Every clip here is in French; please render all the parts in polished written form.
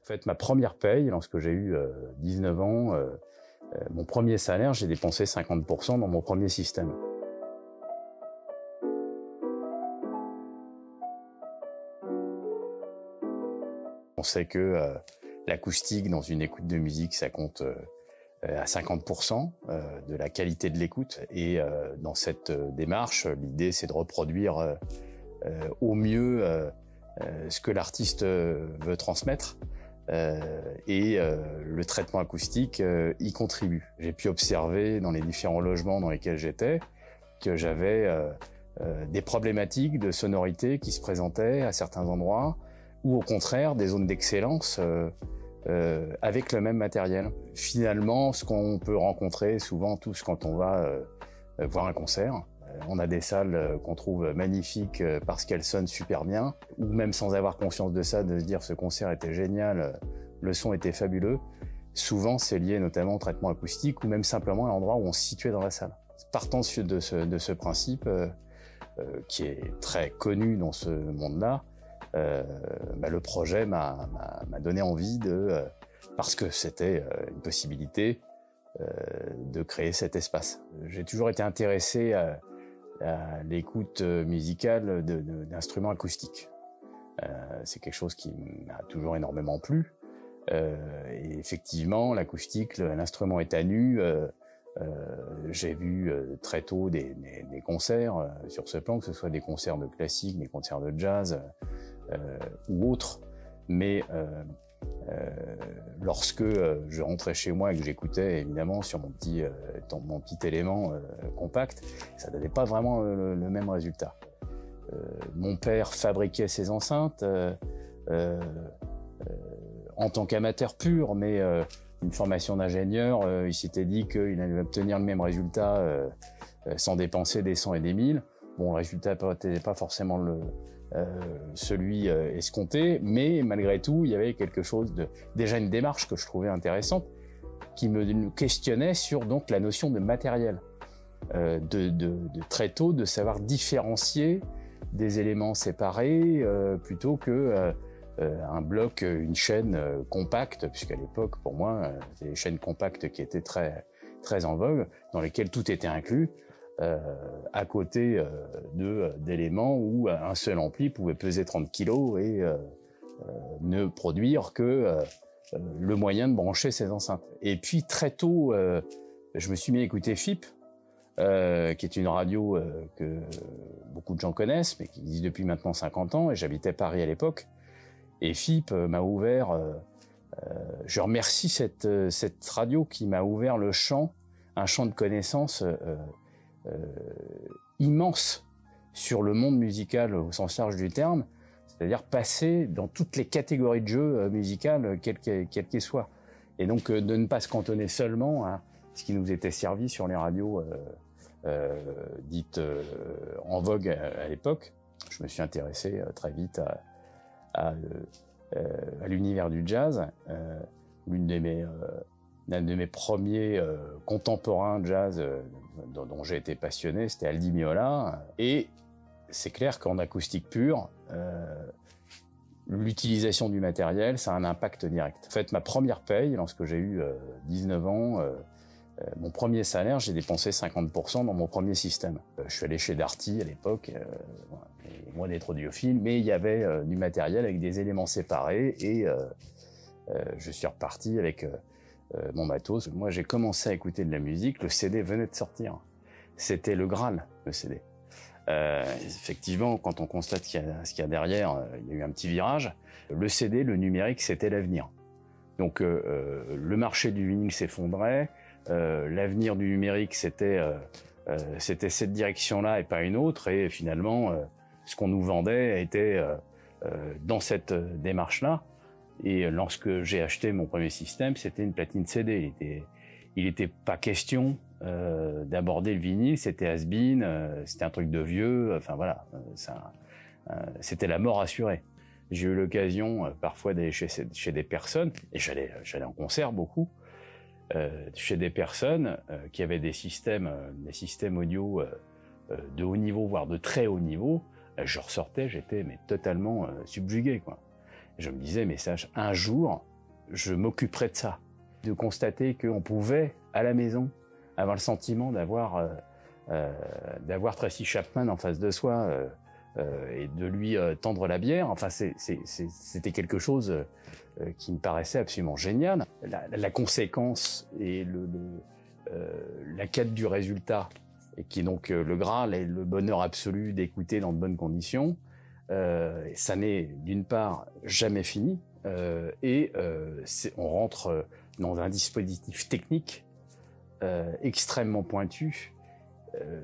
En fait, ma première paye, lorsque j'ai eu 19 ans, mon premier salaire, j'ai dépensé 50% dans mon premier système. On sait que l'acoustique dans une écoute de musique, ça compte à 50% de la qualité de l'écoute. Et dans cette démarche, l'idée, c'est de reproduire au mieux ce que l'artiste veut transmettre. Le traitement acoustique y contribue. J'ai pu observer dans les différents logements dans lesquels j'étais que j'avais des problématiques de sonorité qui se présentaient à certains endroits, ou au contraire des zones d'excellence avec le même matériel. Finalement, ce qu'on peut rencontrer souvent tous quand on va voir un concert, on a des salles qu'on trouve magnifiques parce qu'elles sonnent super bien, ou même sans avoir conscience de ça, de se dire ce concert était génial, le son était fabuleux. Souvent, c'est lié notamment au traitement acoustique ou même simplement à l'endroit où on se situait dans la salle. Partant de ce principe, qui est très connu dans ce monde-là, le projet m'a donné envie parce que c'était une possibilité de créer cet espace. J'ai toujours été intéressé à l'écoute musicale d'instruments acoustiques. C'est quelque chose qui m'a toujours énormément plu. Et effectivement, l'acoustique, l'instrument est à nu. J'ai vu très tôt des concerts sur ce plan, que ce soit des concerts de classique, des concerts de jazz ou autres. Mais lorsque je rentrais chez moi et que j'écoutais évidemment sur mon petit élément compact, ça donnait pas vraiment le même résultat. Mon père fabriquait ses enceintes en tant qu'amateur pur, mais une formation d'ingénieur, il s'était dit qu'il allait obtenir le même résultat sans dépenser des cents et des mille. Bon, le résultat n'était pas forcément celui escompté, mais malgré tout, il y avait quelque chose déjà une démarche que je trouvais intéressante, qui me questionnait sur donc la notion de matériel, de très tôt de savoir différencier des éléments séparés plutôt que un bloc, une chaîne compacte, puisqu'à l'époque, pour moi, c'était les chaînes compactes qui étaient très très en vogue, dans lesquelles tout était inclus. À côté d'éléments où un seul ampli pouvait peser 30 kilos et ne produire que le moyen de brancher ses enceintes. Et puis très tôt, je me suis mis à écouter FIP, qui est une radio que beaucoup de gens connaissent, mais qui existe depuis maintenant 50 ans, et j'habitais Paris à l'époque. Et FIP m'a ouvert, je remercie cette radio qui m'a ouvert un champ de connaissances immense sur le monde musical au sens large du terme, c'est-à-dire passer dans toutes les catégories de jeux musicales, quelles qu'ils soient. Et donc de ne pas se cantonner seulement à ce qui nous était servi sur les radios dites en vogue à l'époque. Je me suis intéressé très vite à l'univers du jazz. L'un de mes premiers contemporains jazz dont j'ai été passionné, c'était Aldi Meola. Et c'est clair qu'en acoustique pure, l'utilisation du matériel, ça a un impact direct. En fait, ma première paye, lorsque j'ai eu 19 ans, mon premier salaire, j'ai dépensé 50% dans mon premier système. Je suis allé chez Darty à l'époque, loin d'être audiophile, mais il y avait du matériel avec des éléments séparés et je suis reparti avec mon matos. Moi, j'ai commencé à écouter de la musique, le CD venait de sortir. C'était le Graal, le CD. Effectivement, quand on constate ce qu'il y a derrière, il y a eu un petit virage. Le CD, le numérique, c'était l'avenir. Donc, le marché du vinyle s'effondrait. L'avenir du numérique, c'était cette direction-là et pas une autre. Et finalement, ce qu'on nous vendait était dans cette démarche-là. Et lorsque j'ai acheté mon premier système, c'était une platine CD. Il était pas question d'aborder le vinyle, c'était has-been, c'était un truc de vieux. Enfin voilà, c'était la mort assurée. J'ai eu l'occasion parfois d'aller chez des personnes, et j'allais en concert beaucoup, chez des personnes qui avaient des systèmes audio de haut niveau, voire de très haut niveau. Je ressortais, j'étais totalement subjugué, quoi. Je me disais, mais ça, un jour, je m'occuperai de ça, de constater qu'on pouvait, à la maison, avoir le sentiment d'avoir Tracy Chapman en face de soi et de lui tendre la bière. Enfin, c'était quelque chose qui me paraissait absolument génial. La conséquence et la quête du résultat, et qui est donc le Graal et le bonheur absolu d'écouter dans de bonnes conditions, ça n'est d'une part jamais fini, on rentre dans un dispositif technique extrêmement pointu,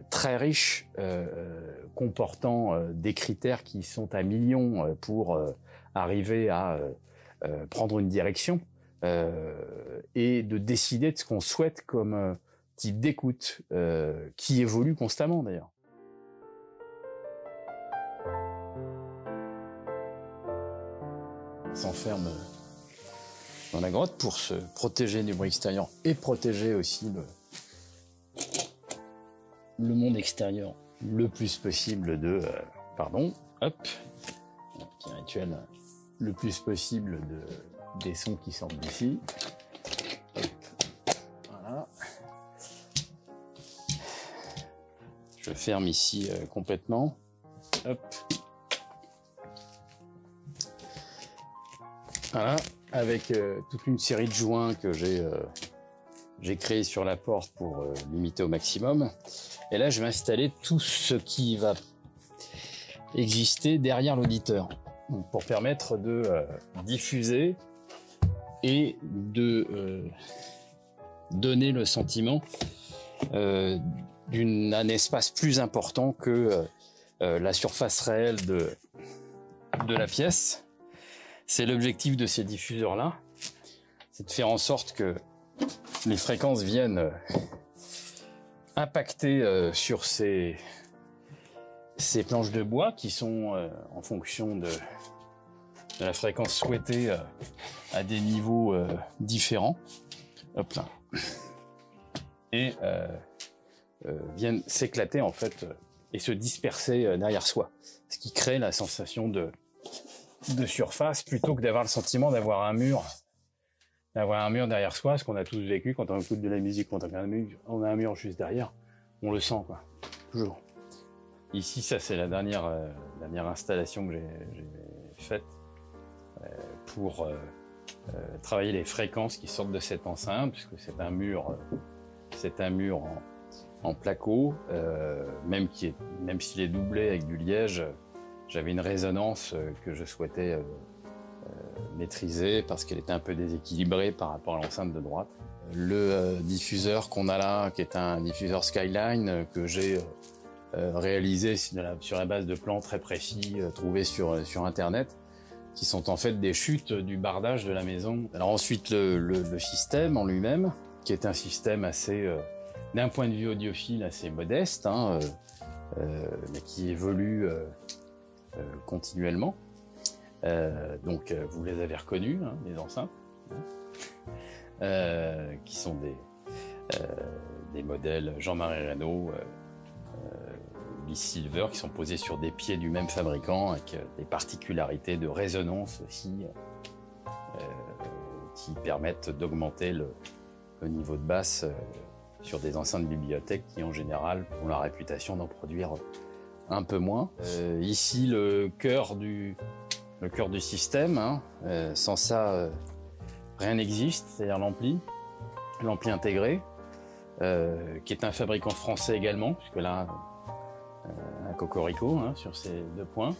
très riche, comportant des critères qui sont à millions pour arriver à prendre une direction et de décider de ce qu'on souhaite comme type d'écoute, qui évolue constamment d'ailleurs. On s'enferme dans la grotte pour se protéger du bruit extérieur et protéger aussi le monde extérieur le plus possible un petit rituel, le plus possible des sons qui sortent d'ici. Voilà. Je ferme ici complètement. Hop. Voilà, avec toute une série de joints que j'ai créés sur la porte pour limiter au maximum. Et là, je vais installer tout ce qui va exister derrière l'auditeur, pour permettre de diffuser et de donner le sentiment d'un espace plus important que la surface réelle de la pièce. C'est l'objectif de ces diffuseurs-là, c'est de faire en sorte que les fréquences viennent impacter sur ces planches de bois qui sont en fonction de la fréquence souhaitée à des niveaux différents. Hop là. Et viennent s'éclater en fait et se disperser derrière soi, ce qui crée la sensation de surface plutôt que d'avoir le sentiment d'avoir un mur derrière soi, ce qu'on a tous vécu quand on écoute de la musique, quand on a un mur juste derrière, on le sent quoi, toujours. Ici, ça c'est la dernière installation que j'ai faite pour travailler les fréquences qui sortent de cette enceinte, puisque c'est un mur en placo, même s'il est doublé avec du liège. J'avais une résonance que je souhaitais maîtriser parce qu'elle était un peu déséquilibrée par rapport à l'enceinte de droite. Le diffuseur qu'on a là, qui est un diffuseur Skyline que j'ai réalisé sur la base de plans très précis trouvés sur Internet, qui sont en fait des chutes du bardage de la maison. Alors ensuite le système en lui-même, qui est un système assez, d'un point de vue audiophile, assez modeste, mais qui évolue continuellement. Donc vous les avez reconnus, les enceintes, qui sont des modèles Jean-Marie Reynaud, Lee Silver, qui sont posés sur des pieds du même fabricant, avec des particularités de résonance aussi, qui permettent d'augmenter le niveau de basse sur des enceintes de bibliothèque qui en général ont la réputation d'en produire un peu moins. Ici le cœur du système, sans ça rien n'existe, c'est-à-dire l'ampli intégré, qui est un fabricant français également, puisque là un cocorico sur ces deux points,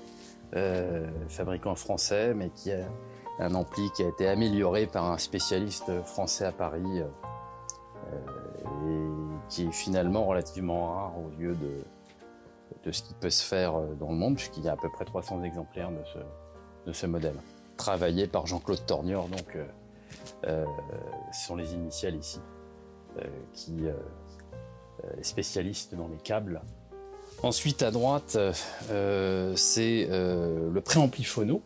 fabricant français, mais qui a un ampli qui a été amélioré par un spécialiste français à Paris, et qui est finalement relativement rare au lieu de ce qui peut se faire dans le monde, puisqu'il y a à peu près 300 exemplaires de ce modèle. Travaillé par Jean-Claude Tornior, donc ce sont les initiales ici, qui est spécialiste dans les câbles. Ensuite, à droite, c'est le préampli phono.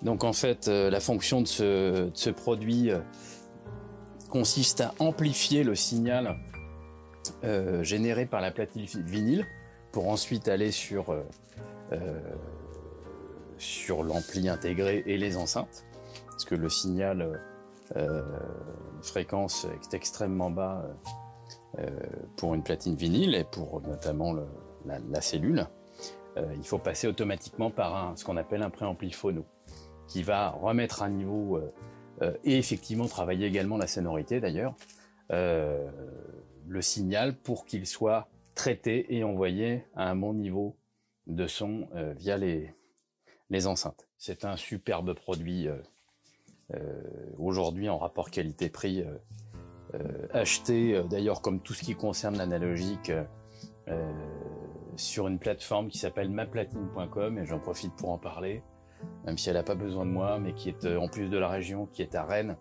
Donc en fait, la fonction de ce produit consiste à amplifier le signal généré par la platine vinyle pour ensuite aller sur l'ampli intégré et les enceintes, parce que le signal une fréquence est extrêmement bas pour une platine vinyle et pour notamment la cellule. Il faut passer automatiquement par ce qu'on appelle un préampli phono, qui va remettre à niveau et effectivement travailler également la sonorité d'ailleurs, le signal pour qu'il soit traité et envoyé à un bon niveau de son via les enceintes. C'est un superbe produit aujourd'hui en rapport qualité-prix, acheté d'ailleurs comme tout ce qui concerne l'analogique sur une plateforme qui s'appelle maplatine.com, et j'en profite pour en parler, même si elle n'a pas besoin de moi, mais qui est en plus de la région, qui est à Rennes,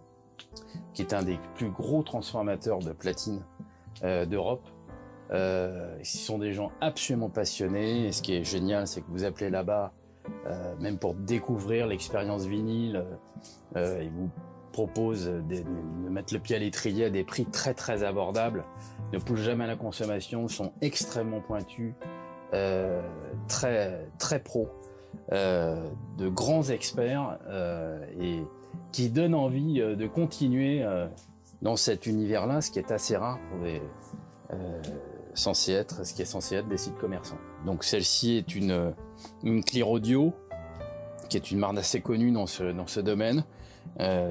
qui est un des plus gros transformateurs de platine d'Europe. Ce sont des gens absolument passionnés, et ce qui est génial, c'est que vous appelez là-bas, même pour découvrir l'expérience vinyle, ils vous proposent de mettre le pied à l'étrier à des prix très très abordables, ne poussent jamais à la consommation, sont extrêmement pointus, très très pro, de grands experts, et qui donnent envie de continuer dans cet univers-là, ce qui est assez rare pour ce qui est censé être des sites commerçants. Donc celle-ci est une Clear Audio, qui est une marque assez connue dans ce domaine.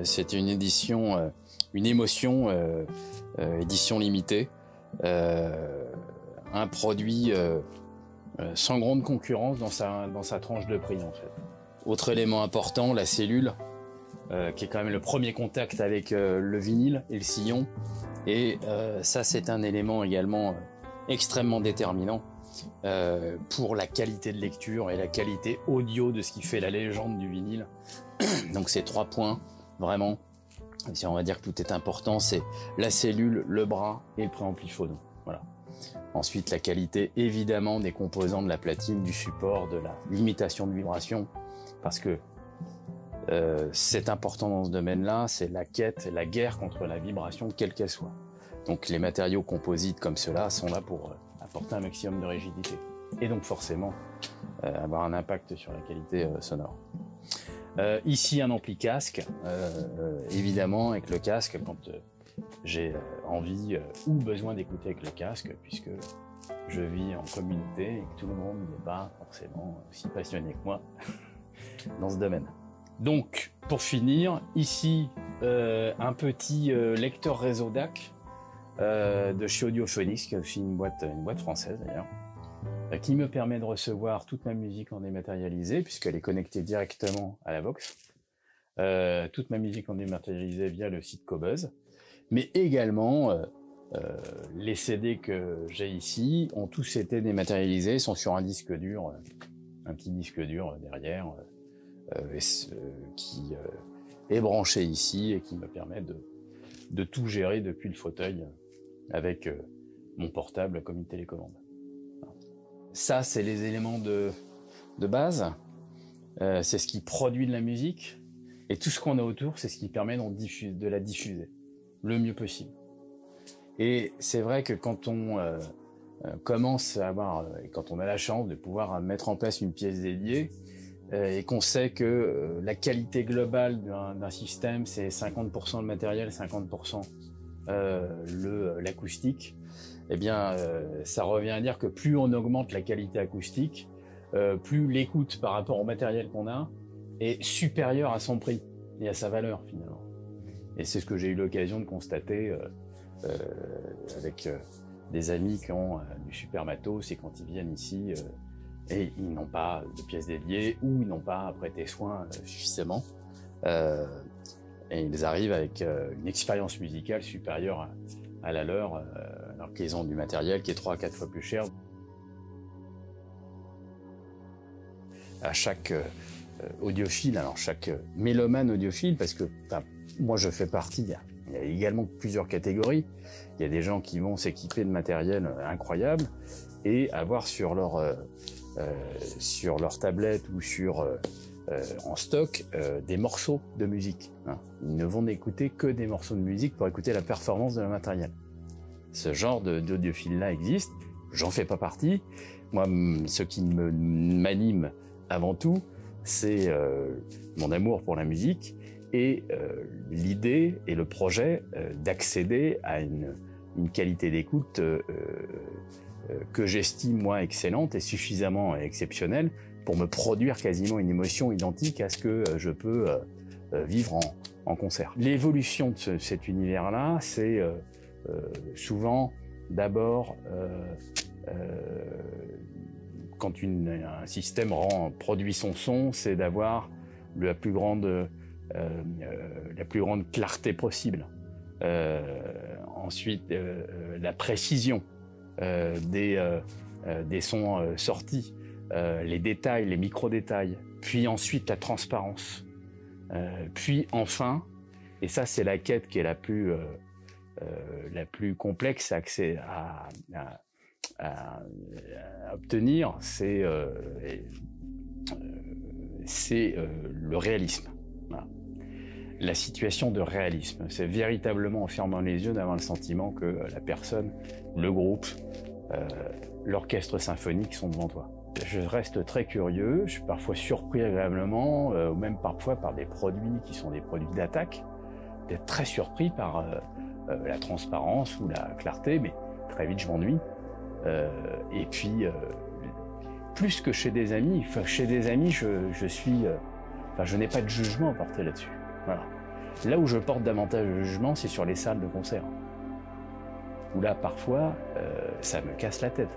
C'était une édition, une émotion, édition limitée, un produit sans grande concurrence dans sa tranche de prix en fait. Autre élément important, la cellule, qui est quand même le premier contact avec le vinyle et le sillon, et ça c'est un élément également extrêmement déterminant pour la qualité de lecture et la qualité audio de ce qui fait la légende du vinyle. Donc ces 3 points, vraiment, si on va dire que tout est important, c'est la cellule, le bras et le préampli phono. Voilà. Ensuite, la qualité évidemment des composants de la platine, du support, de la limitation de vibration, parce que c'est important dans ce domaine-là, c'est la quête, la guerre contre la vibration, quelle qu'elle soit. Donc les matériaux composites comme ceux-là sont là pour apporter un maximum de rigidité, et donc forcément avoir un impact sur la qualité sonore. Ici un ampli casque, évidemment avec le casque quand j'ai envie ou besoin d'écouter avec le casque, puisque je vis en communauté et que tout le monde n'est pas forcément aussi passionné que moi dans ce domaine. Donc pour finir, ici un petit lecteur réseau DAC de chez Audiophonics, qui est aussi une boîte française d'ailleurs, qui me permet de recevoir toute ma musique en dématérialisé, puisqu'elle est connectée directement à la Vox. Toute ma musique en dématérialisé via le site Qobuz, mais également les CD que j'ai ici ont tous été dématérialisés, sont sur un disque dur, un petit disque dur derrière, qui est branché ici et qui me permet de tout gérer depuis le fauteuil avec mon portable comme une télécommande. Ça, c'est les éléments de base, c'est ce qui produit de la musique, et tout ce qu'on a autour, c'est ce qui permet de la diffuser le mieux possible. Et c'est vrai que quand on commence à avoir, quand on a la chance de pouvoir mettre en place une pièce dédiée, et qu'on sait que la qualité globale d'un système, c'est 50% le matériel, 50% l'acoustique, eh bien, ça revient à dire que plus on augmente la qualité acoustique, plus l'écoute par rapport au matériel qu'on a est supérieure à son prix et à sa valeur finalement. Et c'est ce que j'ai eu l'occasion de constater avec des amis qui ont du super matos, et quand ils viennent ici et ils n'ont pas de pièces dédiées ou ils n'ont pas prêté soin suffisamment, et ils arrivent avec une expérience musicale supérieure à la leur, alors qu'ils ont du matériel qui est 3 à 4 fois plus cher. À chaque audiophile, alors chaque mélomane audiophile, parce que moi je fais partie, il y a également plusieurs catégories. Il y a des gens qui vont s'équiper de matériel incroyable et avoir sur leur tablette ou en stock des morceaux de musique. Hein. Ils ne vont écouter que des morceaux de musique pour écouter la performance de leur matériel. Ce genre d'audiophile-là existe, j'en fais pas partie. Moi, ce qui m'anime avant tout, c'est mon amour pour la musique et l'idée et le projet d'accéder à une qualité d'écoute que j'estime, moi, excellente et suffisamment exceptionnelle pour me produire quasiment une émotion identique à ce que je peux vivre en concert. L'évolution de cet univers-là, c'est souvent d'abord quand un système produit son son, c'est d'avoir la plus grande clarté possible. Ensuite, la précision des sons sortis, les détails, les micro-détails, puis ensuite la transparence, puis enfin, et ça c'est la quête qui est la plus complexe à obtenir, c'est le réalisme. Voilà. La situation de réalisme, c'est véritablement en fermant les yeux d'avoir le sentiment que la personne, le groupe, l'orchestre symphonique sont devant toi. Je reste très curieux, je suis parfois surpris agréablement, ou même parfois par des produits qui sont des produits d'attaque, d'être très surpris par la transparence ou la clarté, mais très vite je m'ennuie. Et puis, plus que chez des amis, je n'ai pas de jugement à porter là-dessus. Voilà. Là où je porte davantage de jugement, c'est sur les salles de concert. Où là, parfois, ça me casse la tête.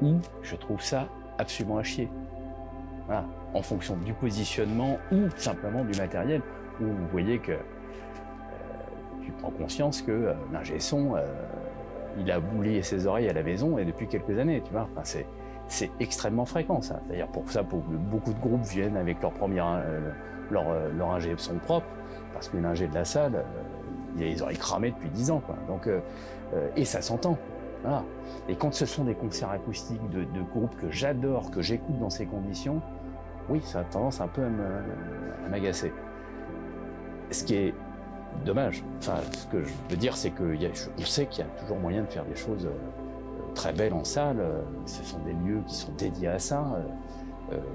Où je trouve ça absolument à chier. Voilà. En fonction du positionnement ou simplement du matériel. Où vous voyez que tu prends conscience que l'ingé son, il a boulé ses oreilles à la maison et depuis quelques années, tu vois. Enfin, c'est extrêmement fréquent, ça. D'ailleurs, pour beaucoup de groupes viennent avec leur ingé son propre, parce que l'ingé de la salle, il a les oreilles cramées depuis 10 ans, quoi. Donc, et ça s'entend. Voilà. Et quand ce sont des concerts acoustiques de groupes que j'adore, que j'écoute dans ces conditions, oui, ça a tendance un peu à m'agacer. Ce qui est dommage. Enfin, ce que je veux dire, c'est qu'on sait qu'il y a toujours moyen de faire des choses très belles en salle. Ce sont des lieux qui sont dédiés à ça.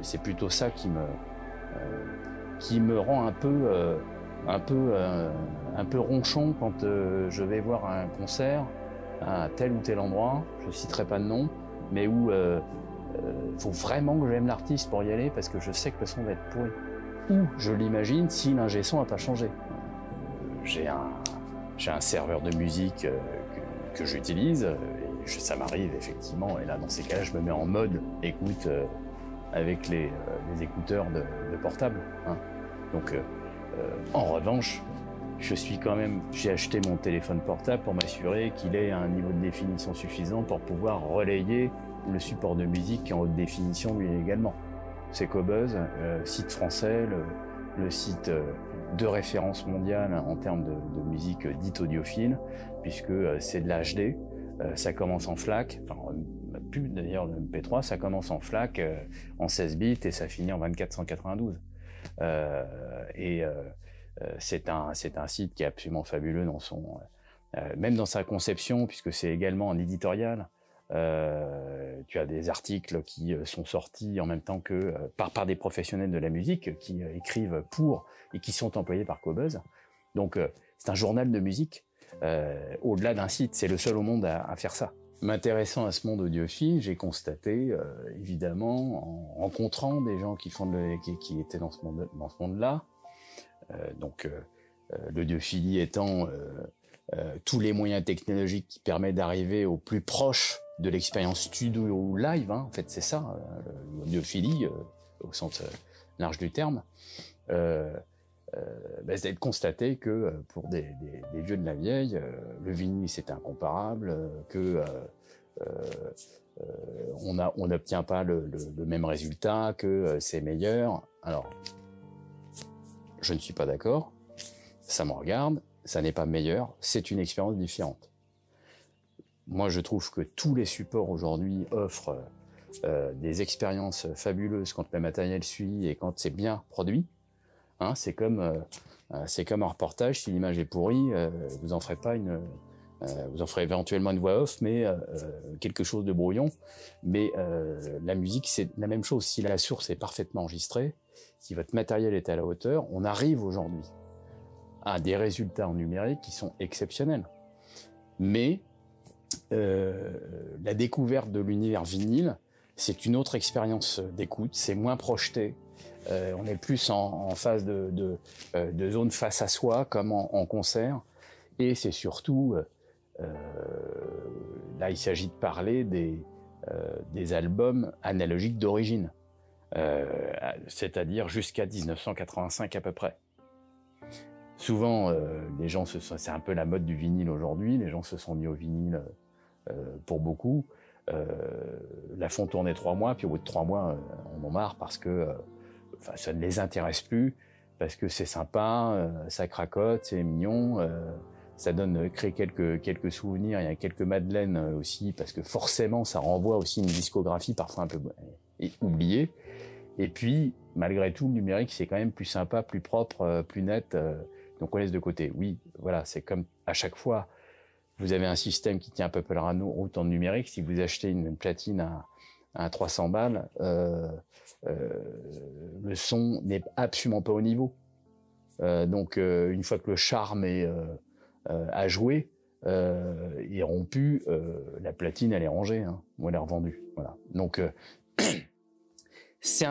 C'est plutôt ça qui me rend un peu ronchon quand je vais voir un concert à tel ou tel endroit. Je ne citerai pas de nom, mais où faut vraiment que j'aime l'artiste pour y aller parce que je sais que le son va être pourri. Ou je l'imagine si l'ingé son n'a pas changé. J'ai un serveur de musique que j'utilise, et ça m'arrive effectivement, et là dans ces cas-là je me mets en mode écoute avec les écouteurs de portable. Hein. Donc en revanche, j'ai acheté mon téléphone portable pour m'assurer qu'il ait un niveau de définition suffisant pour pouvoir relayer le support de musique qui est en haute définition lui également. C'est Qobuz, site français, le site de référence mondiale en termes de musique dite audiophile, puisque c'est de l'HD, ça commence en FLAC, enfin plus d'ailleurs le MP3, ça commence en FLAC en 16 bits et ça finit en 2492. C'est un site qui est absolument fabuleux dans même dans sa conception, puisque c'est également en éditorial. Tu as des articles qui sont sortis en même temps que par des professionnels de la musique qui écrivent pour et qui sont employés par Qobuz. Donc c'est un journal de musique au-delà d'un site, c'est le seul au monde à faire ça. M'intéressant à ce monde audiophile, j'ai constaté évidemment en rencontrant des gens qui étaient dans ce monde-là, l'audiophilie étant tous les moyens technologiques qui permettent d'arriver au plus proche de l'expérience studio ou live, hein. En fait c'est ça, l'audiophilie au sens large du terme, c'est de constater que pour des vieux de la vieille, le vinyle c'est incomparable, que on n'obtient pas le même résultat, que c'est meilleur. Alors, je ne suis pas d'accord, ça me regarde, ça n'est pas meilleur, c'est une expérience différente. Moi, je trouve que tous les supports aujourd'hui offrent des expériences fabuleuses quand le matériel suit et quand c'est bien produit. Hein, c'est comme un reportage, si l'image est pourrie, vous en ferez pas une Vous en ferez éventuellement une voix off, mais quelque chose de brouillon. Mais la musique, c'est la même chose. Si la source est parfaitement enregistrée, si votre matériel est à la hauteur, on arrive aujourd'hui à des résultats en numérique qui sont exceptionnels. Mais la découverte de l'univers vinyle, c'est une autre expérience d'écoute, c'est moins projeté. On est plus en phase de zone face à soi, comme en concert. Et c'est surtout, là il s'agit de parler des albums analogiques d'origine, c'est-à-dire jusqu'à 1985 à peu près. Souvent, les gens c'est un peu la mode du vinyle aujourd'hui, les gens se sont mis au vinyle pour beaucoup, la font tourner 3 mois, puis au bout de 3 mois, on en marre parce que ça ne les intéresse plus, parce que c'est sympa, ça cracote, c'est mignon, ça crée quelques souvenirs, il y a quelques madeleines aussi, parce que forcément, ça renvoie aussi une discographie parfois un peu oubliée. Et puis, malgré tout, le numérique, c'est quand même plus sympa, plus propre, plus net, donc on laisse de côté. Oui, voilà, c'est comme à chaque fois, vous avez un système qui tient un peu la route en numérique. Si vous achetez une platine à 300 balles, le son n'est absolument pas au niveau. Donc, une fois que le charme a joué, est rompu, la platine, elle est rangée, hein, ou elle est revendue. Voilà. Donc, c'est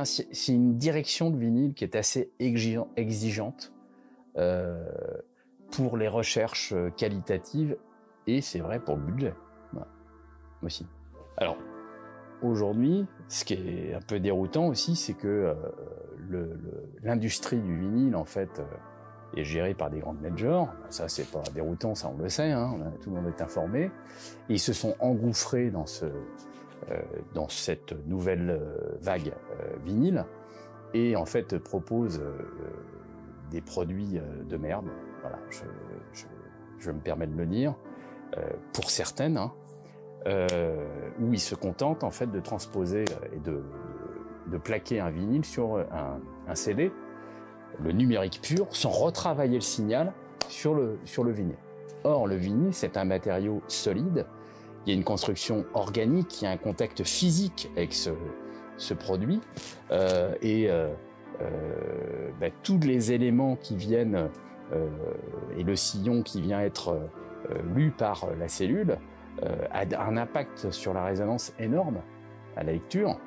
une direction de vinyle qui est assez exigeante pour les recherches qualitatives, et c'est vrai pour le budget, voilà, aussi. Alors, aujourd'hui, ce qui est un peu déroutant aussi, c'est que l'industrie du vinyle, en fait, est gérée par des grandes majors. Ça, c'est pas déroutant, ça on le sait, hein, tout le monde est informé. Et ils se sont engouffrés dans cette nouvelle vague vinyle, et en fait proposent des produits de merde. Voilà, je me permets de le dire, pour certaines, hein, où ils se contentent en fait de transposer et de plaquer un vinyle sur un CD, le numérique pur, sans retravailler le signal sur le vinyle. Or, le vinyle, c'est un matériau solide, il y a une construction organique, il y a un contact physique avec ce produit, tous les éléments qui viennent, et le sillon qui vient être lu par la cellule, a un impact sur la résonance énorme à la lecture.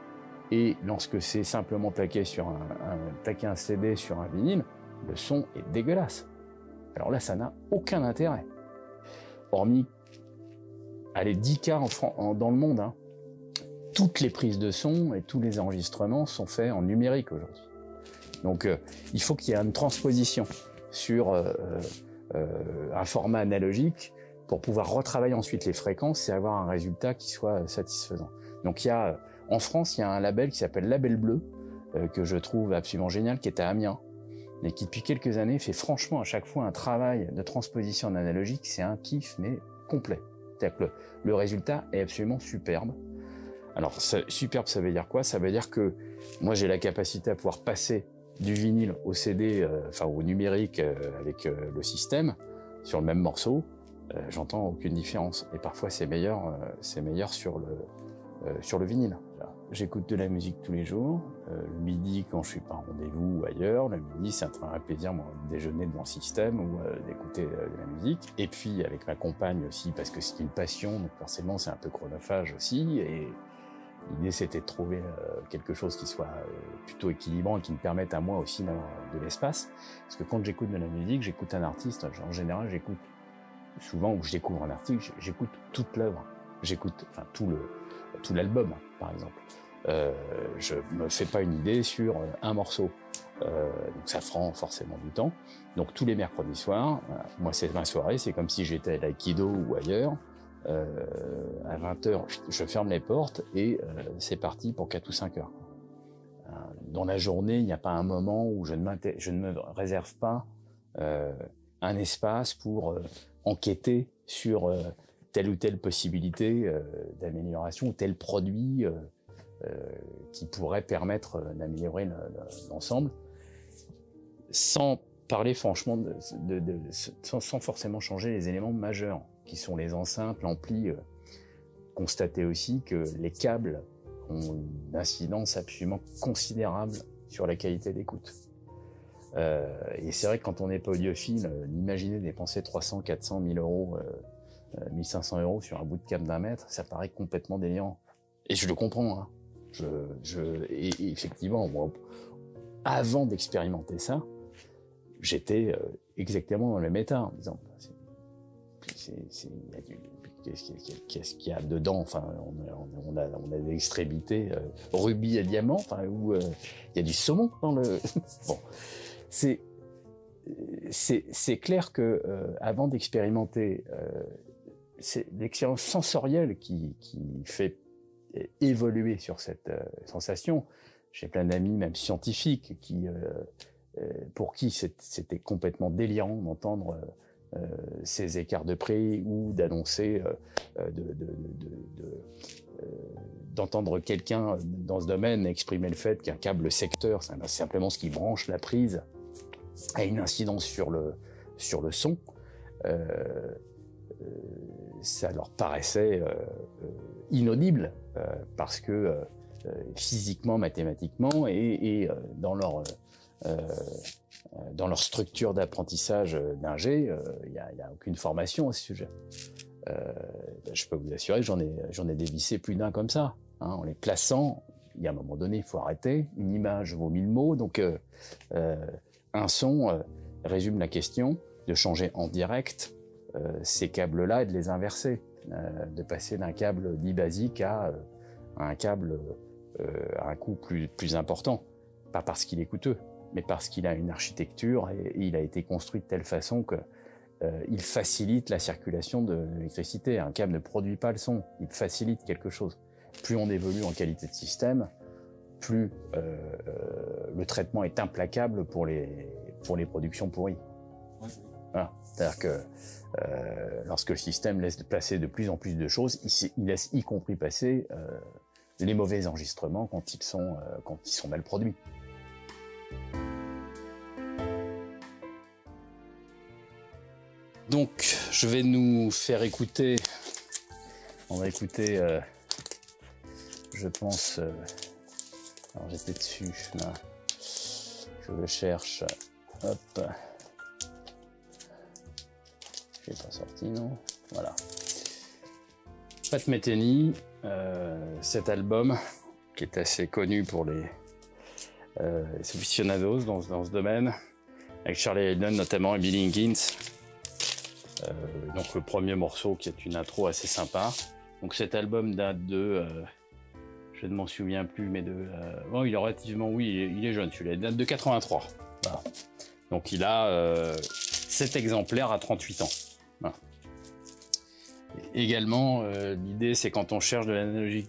Et lorsque c'est simplement plaqué plaquer un CD sur un vinyle, le son est dégueulasse. Alors là, ça n'a aucun intérêt. Hormis, allez, 10 cas dans le monde, hein. Toutes les prises de son et tous les enregistrements sont faits en numérique aujourd'hui. Donc il faut qu'il y ait une transposition sur un format analogique pour pouvoir retravailler ensuite les fréquences et avoir un résultat qui soit satisfaisant. Donc en France, il y a un label qui s'appelle Label Bleu, que je trouve absolument génial, qui est à Amiens, et qui depuis quelques années fait franchement à chaque fois un travail de transposition en analogique. C'est un kiff, mais complet. C'est-à-dire que le résultat est absolument superbe. Alors, superbe, ça veut dire quoi? Ça veut dire que moi, j'ai la capacité à pouvoir passer du vinyle au CD, au numérique avec le système, sur le même morceau. J'entends aucune différence. Et parfois, c'est meilleur sur le vinyle. J'écoute de la musique tous les jours. Le midi, quand je suis pas en rendez-vous ou ailleurs, le midi, c'est un plaisir, moi, de déjeuner devant le système ou d'écouter de la musique. Et puis, avec ma compagne aussi, parce que c'est une passion, donc forcément, c'est un peu chronophage aussi. Et l'idée, c'était de trouver quelque chose qui soit plutôt équilibrant et qui me permette à moi aussi d'avoir de l'espace. Parce que quand j'écoute de la musique, j'écoute un artiste, en général, j'écoute souvent, où je découvre un artiste, j'écoute toute l'œuvre. J'écoute tout l'album, par exemple. Je me fais pas une idée sur un morceau. Donc ça prend forcément du temps. Donc tous les mercredis soirs, moi c'est ma soirée, c'est comme si j'étais à l'aïkido ou ailleurs. À 20h, je ferme les portes et c'est parti pour 4 ou 5 heures. Dans la journée, il n'y a pas un moment où je ne me réserve pas un espace pour enquêter sur telle ou telle possibilité d'amélioration ou tel produit qui pourrait permettre d'améliorer l'ensemble, sans parler franchement, sans forcément changer les éléments majeurs. qui sont les enceintes, l'ampli, constatait aussi que les câbles ont une incidence absolument considérable sur la qualité d'écoute. Et c'est vrai que quand on est pas audiophile, imaginer dépenser 300, 400, 1000 euros, 1500 euros sur un bout de câble d'1 mètre, ça paraît complètement délirant. Et je le comprends, hein. Et effectivement, moi, avant d'expérimenter ça, j'étais exactement dans le même état, en disant, qu'est-ce qu'il y a dedans? Enfin, on a des extrémités rubis à diamant, enfin, où il y a du saumon dans le. Bon, c'est clair que avant d'expérimenter, c'est l'expérience sensorielle qui fait évoluer sur cette sensation. J'ai plein d'amis, même scientifiques, pour qui c'était complètement délirant d'entendre ces écarts de prix ou d'annoncer, d'entendre quelqu'un dans ce domaine exprimer le fait qu'un câble secteur, c'est simplement ce qui branche la prise, a une incidence sur le son. Ça leur paraissait inaudible parce que physiquement, mathématiquement et dans leur structure d'apprentissage d'ingé, il n'y a aucune formation à ce sujet. Je peux vous assurer que j'en ai dévissé plus d'un comme ça, hein, en les plaçant. Il y a un moment donné, il faut arrêter. Une image vaut 1000 mots, donc un son résume la question de changer en direct ces câbles-là et de les inverser, de passer d'un câble dit basique à un câble à un coût plus important, pas parce qu'il est coûteux, mais parce qu'il a une architecture et il a été construit de telle façon que il facilite la circulation de l'électricité. Un câble ne produit pas le son, il facilite quelque chose. Plus on évolue en qualité de système, plus le traitement est implacable pour les productions pourries. Voilà. C'est-à-dire que lorsque le système laisse passer de plus en plus de choses, il laisse y compris passer les mauvais enregistrements quand ils sont mal produits. Donc, je vais nous faire écouter. On va écouter, je pense. Alors, j'étais dessus, là. Je le cherche. Hop. Je l'ai pas sorti, non? Voilà. Pat Metheny, cet album, qui est assez connu pour les aficionados dans ce domaine, avec Charlie Haydn notamment et Billy Higgins. Donc le premier morceau qui est une intro assez sympa. Donc cet album date de, je ne m'en souviens plus, mais bon, il est relativement, oui, il est jeune celui-là, il date de 83. Voilà. Donc il a 7 exemplaires à 38 ans. Voilà. Également, l'idée c'est quand on cherche de l'analogique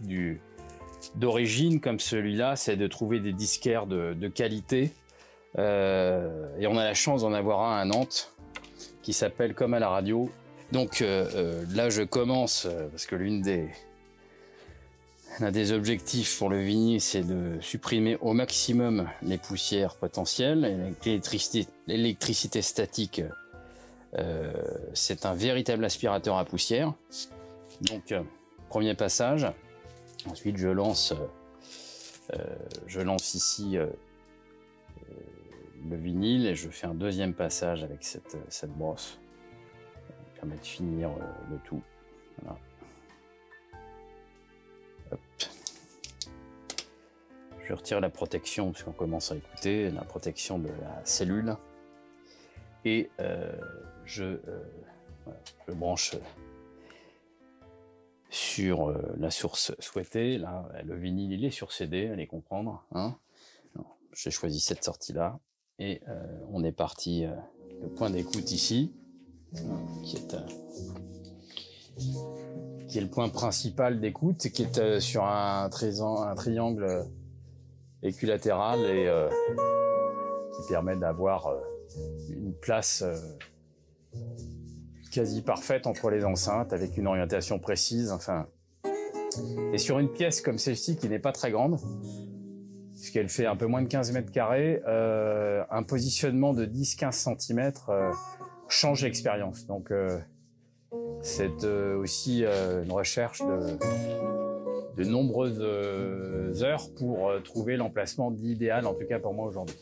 d'origine comme celui-là, c'est de trouver des disquaires de qualité. Et on a la chance d'en avoir un à Nantes qui s'appelle Comme à la radio. Donc là je commence, parce que l'un des objectifs pour le vinyle, c'est de supprimer au maximum les poussières potentielles. L'électricité statique, c'est un véritable aspirateur à poussière. Donc premier passage. Ensuite je lance ici le vinyle et je fais un deuxième passage avec cette brosse. Ça permet de finir le tout. Voilà. Hop. Je retire la protection puisqu'on commence à écouter, la protection de la cellule. Et je branche sur la source souhaitée. Là, le vinyle, il est sur CD, allez comprendre. Hein. J'ai choisi cette sortie-là. Et on est parti, le point d'écoute ici, qui est le point principal d'écoute, qui est sur un triangle équilatéral et qui permet d'avoir une place quasi parfaite entre les enceintes, avec une orientation précise, enfin. Et sur une pièce comme celle-ci, qui n'est pas très grande, puisqu'elle fait un peu moins de 15 mètres carrés, un positionnement de 10-15 cm change l'expérience. Donc, C'est aussi une recherche de nombreuses heures pour trouver l'emplacement idéal, en tout cas pour moi aujourd'hui.